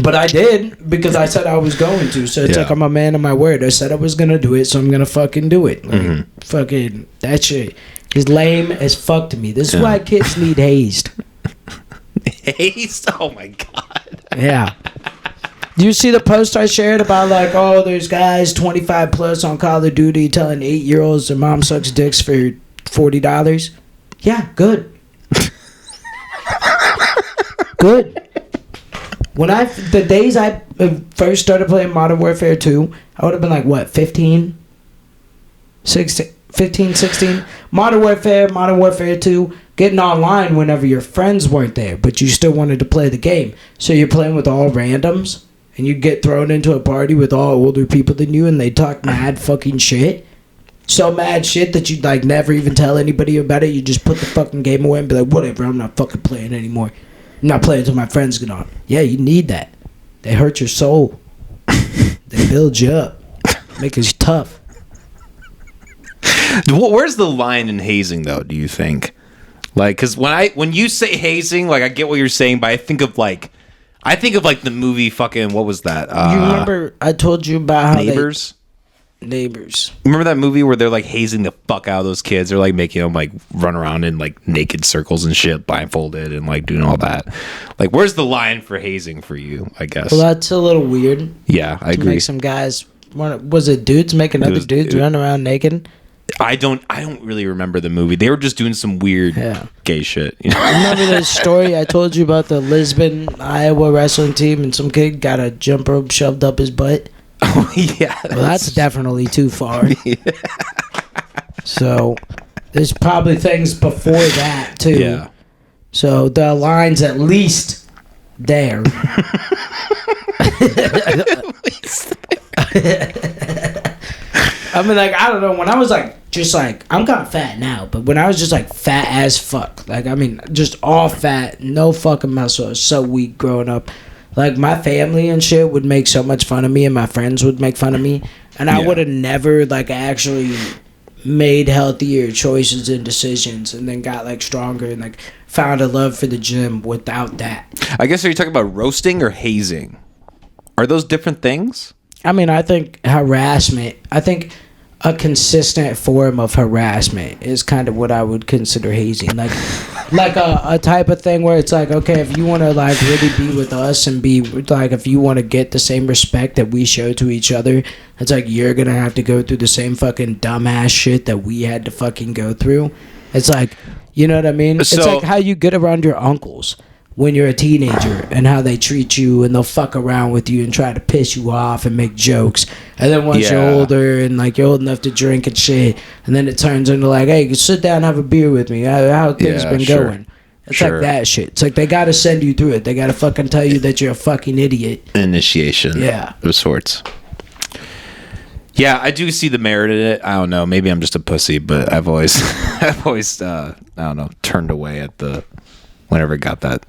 But I did because I said I was going to. So it's like I'm a man of my word. I said I was going to do it, so I'm going to fucking do it. Like, fucking, that shit is lame as fuck to me. This is why kids need hazed. Hazed? Oh my God. Yeah. Do you see the post I shared about like, oh, there's guys 25 plus on Call of Duty telling 8-year-olds their mom sucks dicks for $40? Yeah, good. Good. The days I first started playing Modern Warfare 2, I would have been like, what, 15, 16? Modern Warfare 2, getting online whenever your friends weren't there, but you still wanted to play the game. So you're playing with all randoms, and you get thrown into a party with all older people than you, and they talk mad fucking shit. So mad shit that you'd like never even tell anybody about it. You just put the fucking game away and be like, whatever, I'm not fucking playing anymore. I'm not playing until my friends get on. Yeah, you need that. They hurt your soul. They build you up. Make us tough. Where's the line in hazing, though, do you think? Like, because when you say hazing, like, I get what you're saying, but I think of the movie fucking, what was that? You remember I told you about how Neighbors? Neighbors. Remember that movie where they're like hazing the fuck out of those kids? They're like making them like run around in like naked circles and shit, blindfolded and like doing all that. Like, where's the line for hazing for you, I guess? Well, that's a little weird. Yeah, I agree. Make some guys, was it dudes making other dudes run around naked? I don't really remember the movie. They were just doing some weird gay shit. You know? Remember the story I told you about the Lisbon, Iowa wrestling team and some kid got a jump rope shoved up his butt? Oh, yeah. Well, that's definitely too far. Yeah. So, there's probably things before that, too. Yeah. So, the line's at least there. I mean, like, I don't know. When I was, like, just, like, I'm kind of fat now, but when I was just, like, fat as fuck, like, I mean, just all fat, no fucking muscle. I was so weak growing up. Like, my family and shit would make so much fun of me, and my friends would make fun of me, and I would have never, like, actually made healthier choices and decisions, and then got, like, stronger and, like, found a love for the gym without that. I guess, are you talking about roasting or hazing? Are those different things? I mean, I think harassment, a consistent form of harassment is kind of what I would consider hazing. Like a type of thing where it's like, okay, if you want to like really be with us and be like, if you want to get the same respect that we show to each other, it's like you're going to have to go through the same fucking dumbass shit that we had to fucking go through. It's like, you know what I mean? It's like how you get around your uncles when you're a teenager and how they treat you and they'll fuck around with you and try to piss you off and make jokes. And then once you're older and like you're old enough to drink and shit, and then it turns into like, hey, sit down and have a beer with me. How things been going? It's like that shit. It's like they got to send you through it. They got to fucking tell you that you're a fucking idiot. Initiation. Yeah. Of sorts. Yeah, I do see the merit in it. I don't know. Maybe I'm just a pussy, but I've always, I don't know, turned away at whenever it got to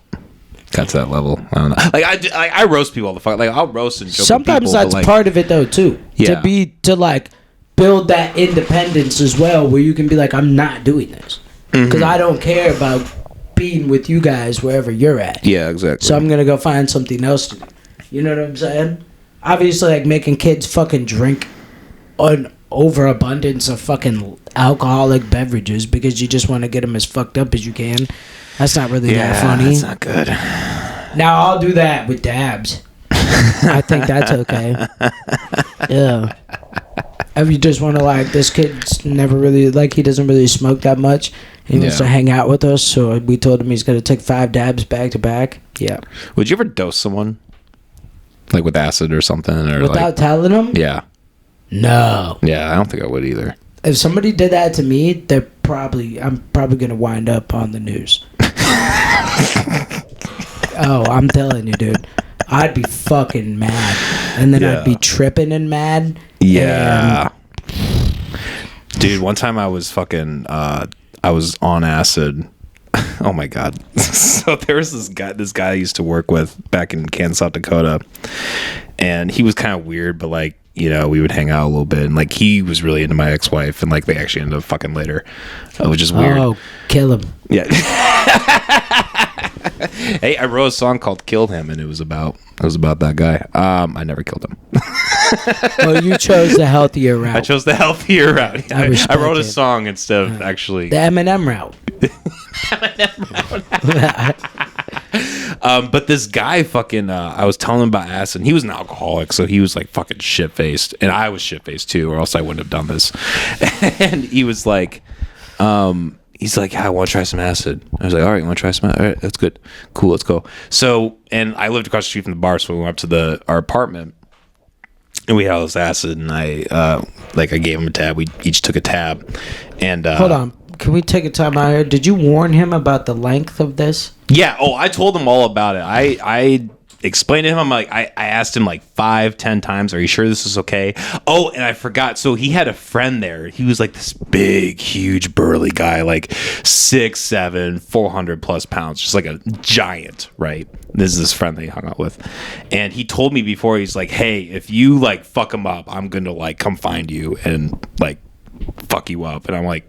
that level. I don't know. Like I roast people all the fuck. Like I'll roast and joke. Sometimes people, that's like, part of it though too. Yeah. To like build that independence as well, where you can be like, I'm not doing this because I don't care about being with you guys wherever you're at. Yeah, exactly. So I'm gonna go find something else to do. You know what I'm saying? obviously like making kids fucking drink an overabundance of fucking alcoholic beverages because you just want to get them as fucked up as you can. That's not really that funny. That's not good. Now I'll do that with dabs. I think that's okay. Yeah. If you just want to like, this kid's never really, like, he doesn't really smoke that much. He wants to hang out with us, so we told him he's going to take 5 dabs back to back. Yeah. Would you ever dose someone? Like with acid or something? Or without telling them? Yeah. No. Yeah, I don't think I would either. If somebody did that to me, I'm probably going to wind up on the news. Oh, I'm telling you, dude. I'd be fucking mad. And then I'd be tripping and mad. Yeah. Dude, one time I was fucking, I was on acid. Oh my God. So there was this guy I used to work with back in Kansas, South Dakota. And he was kind of weird, but like, you know, we would hang out a little bit. And like, he was really into my ex-wife. And like, they actually ended up fucking later. Which is weird. Oh, kill him. Yeah. Hey, I wrote a song called "Killed Him," and it was about that guy. I never killed him. Well, you chose the healthier route. I chose the healthier route. I wrote a song instead of actually the Eminem route. But this guy fucking, I was telling him about acid, and he was an alcoholic, so he was like fucking shit faced, and I was shit faced too, or else I wouldn't have done this. And he was like, he's like, I want to try some acid. I was like, all right, you want to try some acid? All right, that's good. Cool, let's go. So, and I lived across the street from the bar, so we went up to our apartment, and we had all this acid, and I gave him a tab. We each took a tab, and hold on, can we take a time out here? Did you warn him about the length of this? Yeah. Oh, I told him all about it. I explained to him. I'm like, I asked him like 5-10 times, are you sure this is okay? Oh, and I forgot. So he had a friend there. He was like this big, huge, burly guy, like 6'7", 400 plus pounds, just like a giant, right? This is his friend that he hung out with. And he told me before, he's like, hey, if you like fuck him up, I'm going to like come find you and like fuck you up. And I'm like,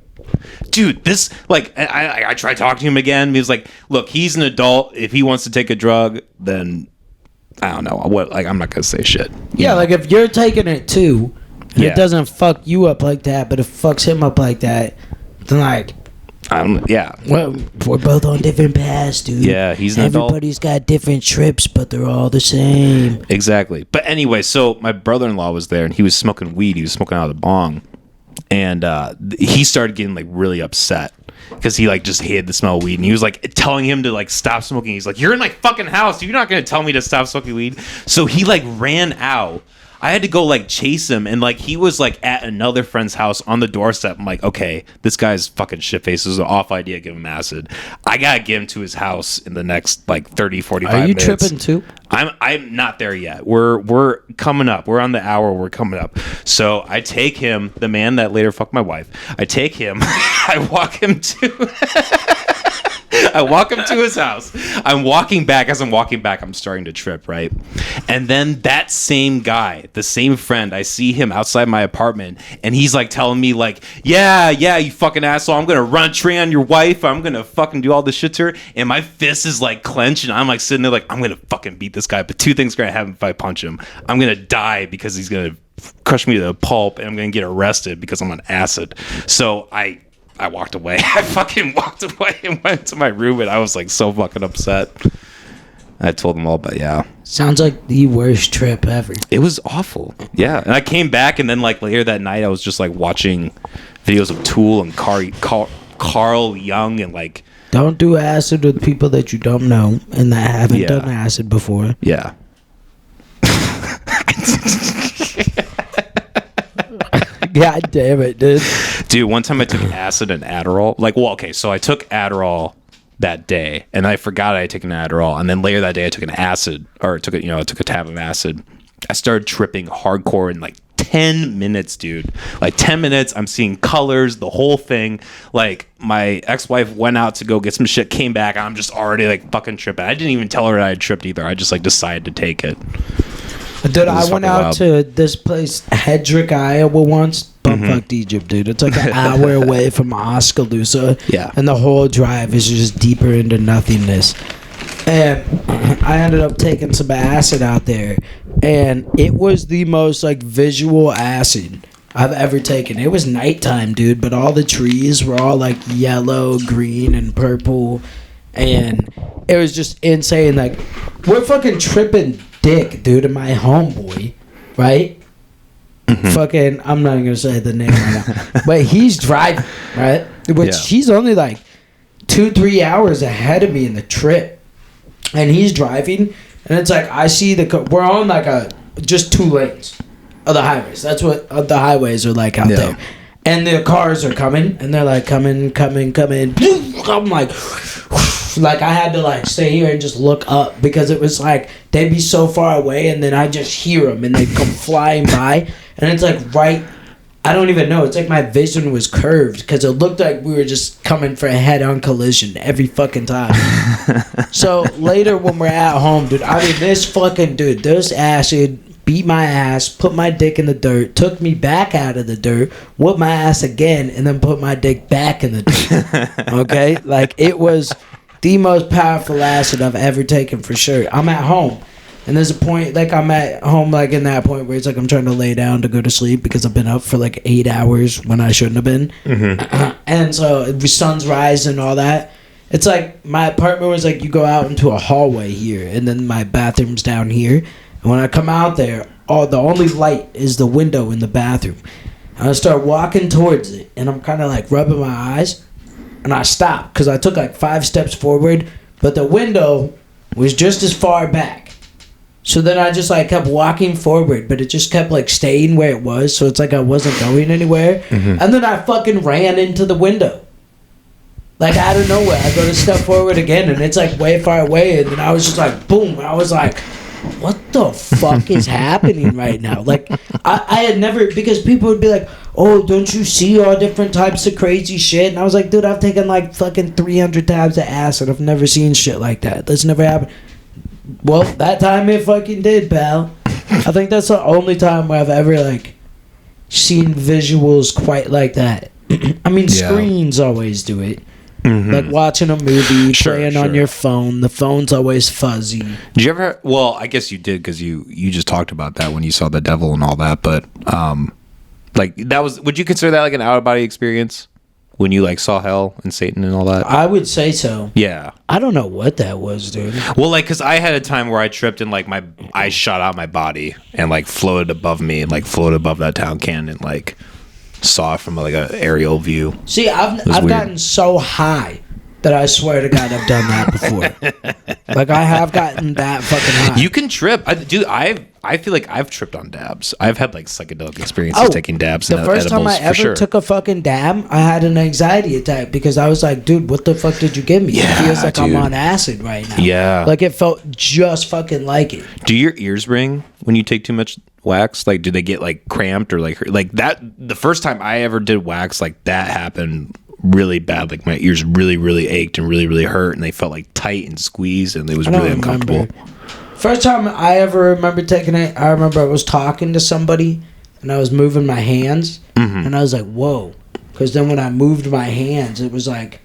dude, this, like, I tried talking to him again. He was like, look, he's an adult. If he wants to take a drug, then I don't know what, like, I'm not gonna say shit. Yeah, like if you're taking it too, and it doesn't fuck you up like that, but it fucks him up like that, then like, well, we're both on different paths, dude. Yeah, he's an adult. Everybody's got different trips, but they're all the same. Exactly. But anyway, so my brother-in-law was there, and he was smoking weed. He was smoking out of the bong, and he started getting like really upset because he like just hated the smell of weed, and he was like telling him to like stop smoking. He's like, you're in my fucking house, you're not gonna tell me to stop smoking weed. So he like ran out. I had to go like chase him, and like he was like at another friend's house on the doorstep. I'm like, okay, this guy's fucking shit face. This is an off idea. Give him acid. I gotta get him to his house in the next like 30-45 minutes. Are you tripping too? I'm not there yet. We're coming up. We're on the hour. We're coming up. So I take him, the man that later fucked my wife. I take him. I walk him to his house. I'm walking back. As I'm walking back, I'm starting to trip, right? And then that same guy, the same friend, I see him outside my apartment, and he's like telling me like, yeah, you fucking asshole, I'm gonna run a train on your wife. I'm gonna fucking do all this shit to her. And my fist is like clenched, and I'm like sitting there like, I'm gonna fucking beat this guy. But two things are gonna happen if I punch him. I'm gonna die because he's gonna crush me to the pulp, and I'm gonna get arrested because I'm on acid. So I walked away. I fucking walked away and went to my room, and I was like so fucking upset. I told them all, but yeah. Sounds like the worst trip ever. It was awful. Yeah. And I came back, and then like later that night I was just like watching videos of Tool and Carl Young and like... Don't do acid with people that you don't know and that haven't done acid before. Yeah. God damn it, dude. Dude, one time I took acid and Adderall. Like, well, okay, so I took Adderall that day, and I forgot I had taken Adderall, and then later that day I took an acid, or took a tab of acid. I started tripping hardcore in like 10 minutes, dude. Like 10 minutes, I'm seeing colors, the whole thing. Like, my ex-wife went out to go get some shit, came back, and I'm just already like fucking tripping. I didn't even tell her that I had tripped either. I just like decided to take it. Dude, I went out to this place, Hedrick, Iowa once. Bumfucked Egypt, dude. It's like an hour away from Oskaloosa. Yeah. And the whole drive is just deeper into nothingness. And I ended up taking some acid out there. and it was the most like visual acid I've ever taken. It was nighttime, dude, but all the trees were all like yellow, green, and purple, and it was just insane. Like, we're fucking tripping dick, dude, and my homeboy, right? Fucking, I'm not gonna say the name right now, but he's driving, right? Which he's only like 2-3 hours ahead of me in the trip, and he's driving, and it's like I see we're on like just 2 lanes of the highways. That's what the highways are like out there. And the cars are coming, and they're like coming. I'm like I had to like stay here and just look up because it was like they'd be so far away, and then I just hear them and they come flying by, and it's like right. I don't even know. It's like my vision was curved because it looked like we were just coming for a head-on collision every fucking time. So later when we're at home, dude, I mean, this acid beat my ass, put my dick in the dirt, took me back out of the dirt, whooped my ass again, and then put my dick back in the dirt. Okay? Like, it was the most powerful acid I've ever taken for sure. I'm at home. And there's a point, like, I'm at home, like, in that point where it's like I'm trying to lay down to go to sleep because I've been up for, like, 8 hours when I shouldn't have been. And so the sun's rising and all that. It's like my apartment was like you go out into a hallway here, and then my bathroom's down here. And when I come out there, the only light is the window in the bathroom. And I start walking towards it, and I'm kind of, like, rubbing my eyes. And I stop because I took, like, 5 steps forward, but the window was just as far back. So then I just like kept walking forward, but it just kept like staying where it was. So it's like I wasn't going anywhere. And then I fucking ran into the window. Like out of nowhere, I go to step forward again, and it's like way far away. And then I was just like, boom. I was like, what the fuck is happening right now? Like I had never, because people would be like, oh, don't you see all different types of crazy shit? And I was like, dude, I've taken like fucking 300 tabs of acid. I've never seen shit like that. That's never happened. Well, that time it fucking did, pal. I think that's the only time where I've ever, like, seen visuals quite like that. I mean, screens always do it. Like watching a movie, playing on your phone. The phone's always fuzzy. Did you ever... Well, I guess you did because you just talked about that when you saw the devil and all that. But, like, that was... Would you consider that, like, an out-of-body experience? When you like saw hell and Satan and all that? I would say so. Yeah. I don't know what that was, dude. Well, like, because I had a time where I tripped and like I shot out my body and like floated above me and like floated above that town cannon and like saw it from like an aerial view. See, I've gotten so high that I swear to God I've done that before. Like I have gotten that fucking high. You can trip, dude. I feel like I've tripped on dabs. I've had like psychedelic experiences taking dabs. The first time I ever took a fucking dab, I had an anxiety attack because I was like, dude, what the fuck did you give me? Yeah, it feels like dude. I'm on acid right now. Yeah. Like it felt just fucking like it. Do your ears ring when you take too much wax? Like, do they get like cramped or like that? The first time I ever did wax, like that happened really bad. Like my ears really ached and really hurt, and they felt like tight and squeezed, and it was really uncomfortable. First time I ever remember taking it, I remember I was talking to somebody and I was moving my hands, and I was like, whoa. Because then when I moved my hands, it was like,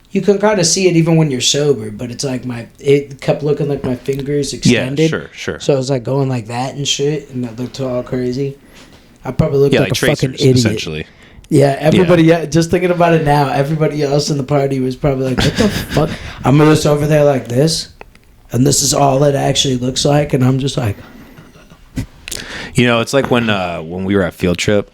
you can kind of see it even when you're sober, but it's like it kept looking like my fingers extended. Yeah, sure. So I was like going like that and shit, and it looked all crazy. I probably looked like a tracers, fucking idiot. Essentially. Yeah, everybody, just thinking about it now, everybody else in the party was probably like, what the fuck? I'm just over there like this, and this is all it actually looks like, and I'm just like... You know, it's like when we were at field trip,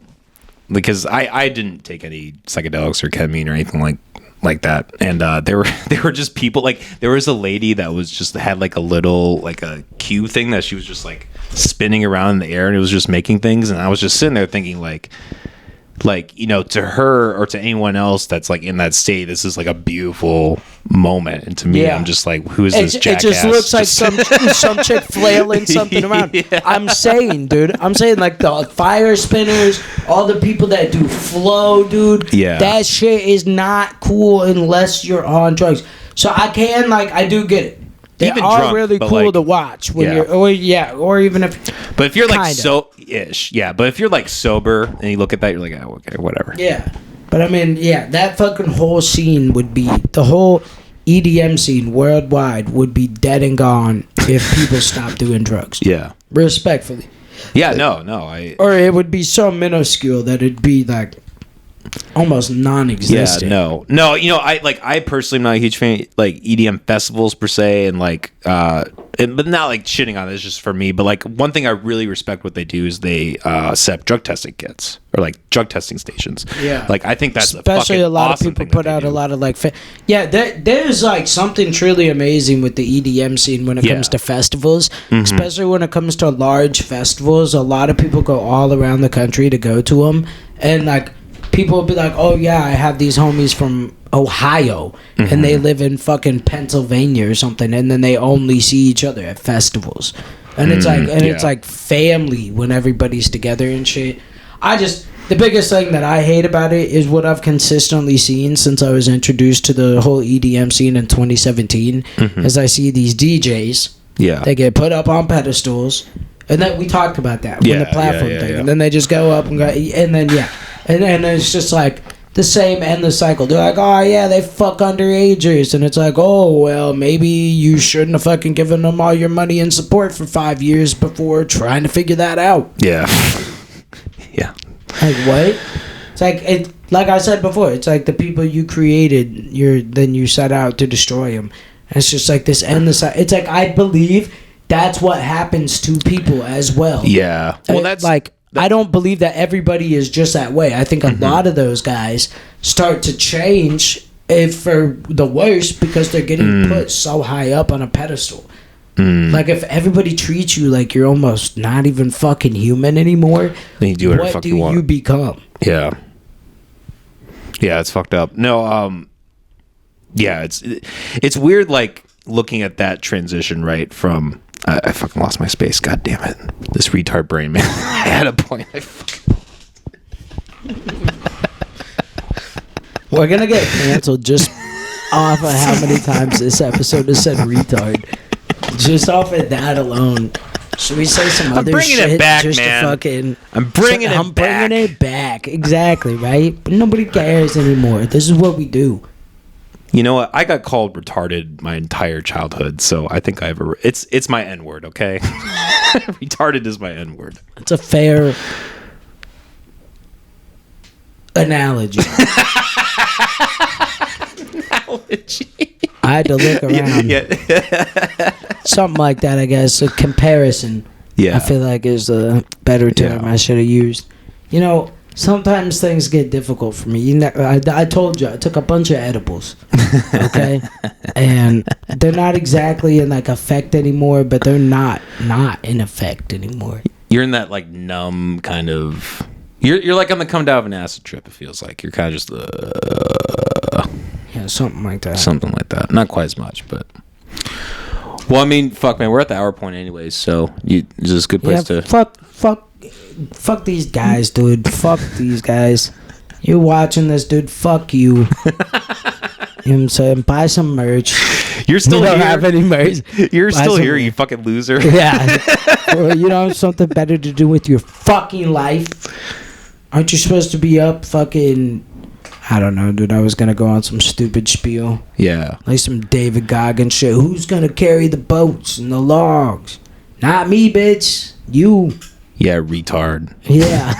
because I didn't take any psychedelics or ketamine or anything like that, and there were just people, like, there was a lady that was just had like a little, like a cue thing that she was just like spinning around in the air, and it was just making things, and I was just sitting there thinking like, you know, to her or to anyone else that's like in that state, this is like a beautiful moment, and to me, I'm just like, who is this jackass? It just looks like some chick flailing something around. Yeah. I'm saying like the fire spinners, all the people that do flow, dude. Yeah, that shit is not cool unless you're on drugs. So I do get it. They even are drunk, really cool like, to watch when you're, or even if. But if you're like so-ish, but if you're like sober and you look at that, you're like, oh, okay, whatever. Yeah, but I mean, that fucking whole scene would be EDM scene worldwide would be dead and gone if people stopped doing drugs. Yeah. Respectfully. Yeah, no. Or it would be so minuscule that it'd be like almost non-existent. Yeah, no. You know, I personally am not a huge fan of, like, EDM festivals per se, and like, but not like shitting on it. It's just for me. But like, one thing I really respect what they do is they set up drug testing kits or like drug testing stations. Yeah, like I think that's especially a lot awesome of people put out a lot of like. There's like something truly amazing with the EDM scene when it comes to festivals, especially when it comes to large festivals. A lot of people go all around the country to go to them, and like. People will be like, oh, yeah, I have these homies from Ohio, and they live in fucking Pennsylvania or something, and then they only see each other at festivals. And it's like, it's like family when everybody's together and shit. The biggest thing that I hate about it is what I've consistently seen since I was introduced to the whole EDM scene in 2017, is I see these DJs, they get put up on pedestals, and then we talked about that when the platform thing, and then they just go up and go, and then, and it's just like the same endless cycle. They're like, oh yeah, they fuck underagers, and it's like, oh well, maybe you shouldn't have fucking given them all your money and support for 5 years before trying to figure that out. Yeah. Like what? It's like I said before, it's like the people you created, then you set out to destroy them. And it's just like this endless. It's like I believe that's what happens to people as well. Yeah. Well, that's like. I don't believe that everybody is just that way. I think a lot of those guys start to change for the worse because they're getting put so high up on a pedestal. Like if everybody treats you like you're almost not even fucking human anymore, then you do whatever the fuck you want. You become? Yeah, it's fucked up. No, it's weird. Like looking at that transition, right from. I fucking lost my space. God damn it. This retard brain, man. I had a point. We're going to get canceled just off of how many times this episode has said retard. Just off of that alone. Should we say some other shit? I'm bringing it back, just man. To fucking, I'm bringing it back. Exactly, right? But nobody cares anymore. This is what we do. You know what? I got called retarded my entire childhood, so I think I have it's my N-word, okay? Retarded is my N-word. It's a fair analogy. I had to look around. Something like that, I guess. A comparison. Yeah. I feel like is a better term I should have used. You know, sometimes things get difficult for me. I told you I took a bunch of edibles, okay, and they're not exactly in like effect anymore, but they're not in effect anymore. You're in that like numb kind of. You're like on the come down of an acid trip. It feels like you're kind of just something like that. Something like that. Not quite as much, but. Well, I mean, fuck, man, we're at the hour point anyways, so is this a good place to. Fuck these guys, dude. Fuck these guys. You're watching this, dude. Fuck you. You know what I'm saying? Buy some merch. You're still you don't here. have any merch. You're still here, you fucking loser. Yeah. Or, you know, something better to do with your fucking life. Aren't you supposed to be up fucking... I don't know, dude. I was going to go on some stupid spiel. Yeah. Like some David Goggins shit. Who's going to carry the boats and the logs? Not me, bitch. You. Yeah, retard. Yeah.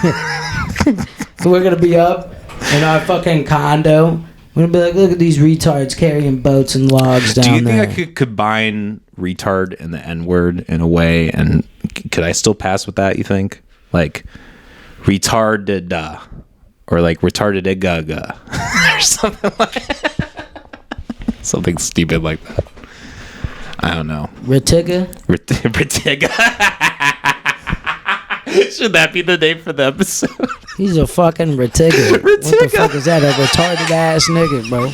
So we're going to be up in our fucking condo. We're going to be like, look at these retards carrying boats and logs down there. Do you think I could combine retard and the N-word in a way, and could I still pass with that, you think? Like, retarded, or like retarded gaga, or something like something stupid like that. I don't know. Ritiga? Ritiga. Should that be the name for the episode? He's a fucking Ritiga. What the fuck is that? A retarded ass nigga, bro.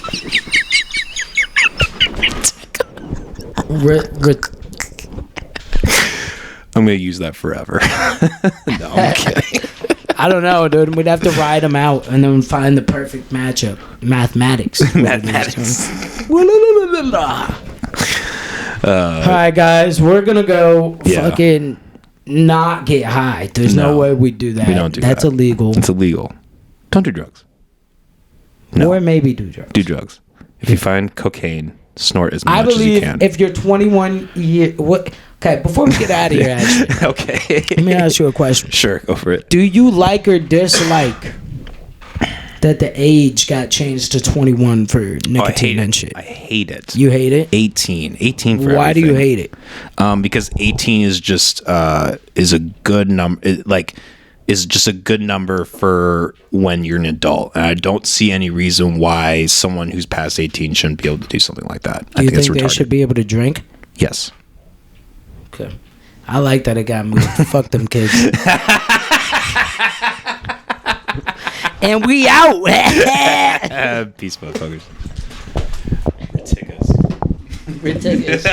I'm gonna use that forever. No, I'm kidding. I don't know, dude. We'd have to ride them out and then find the perfect matchup. Mathematics. Alright, guys. We're gonna go fucking not get high. There's no way we do that. We don't do That's that. illegal. It's illegal. Don't do drugs. No. Or maybe do drugs. Do drugs. If you find cocaine, Snort as I much as you believe can. if you're 21 years, what? Okay, before we get out of here, actually, Okay. let me ask you a question. Sure, go for it. Do you like or dislike that the age got changed to 21 for nicotine and shit? I hate it. You hate it? 18 for Why do you hate it? Because 18 is just is a good number. Is just a good number for when you're an adult. And I don't see any reason why someone who's past 18 shouldn't be able to do something like that. Do you think they should be able to drink? Yes. Okay. I like that it got moved. Fuck them kids. And we out. Peace, motherfuckers. Ridiculous.